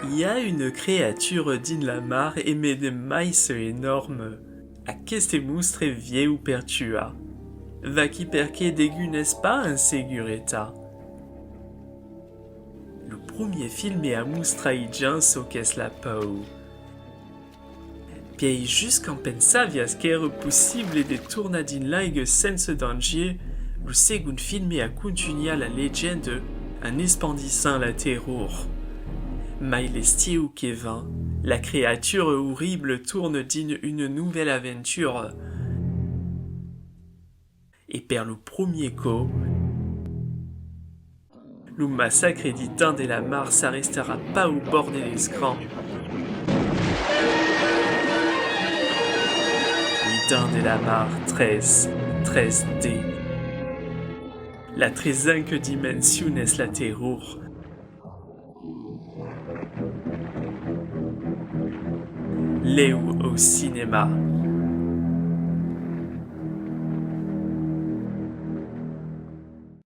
Il y a une créature din la mar aimée de maïs énorme. Aquesta mustre vieu pertua. Va qui perque dégu n'est-ce pas un segureta. Le premier film est à Mustraïdjan so qu'est la pau. Puis jusqu'en pensavias qu'ère possible de tourner din laigue sense danger, le second film est à continuer la légende en expandissant la terror. Mais l'estiu qui vint, la créature horrible tourne d'une une nouvelle aventure. Et per le premier coup, le massacre du temps de la mar s'arrêtera pas au bord de l'escran. Le temps de la mar 13D. La 13e dimension est la terror. Léo au cinéma.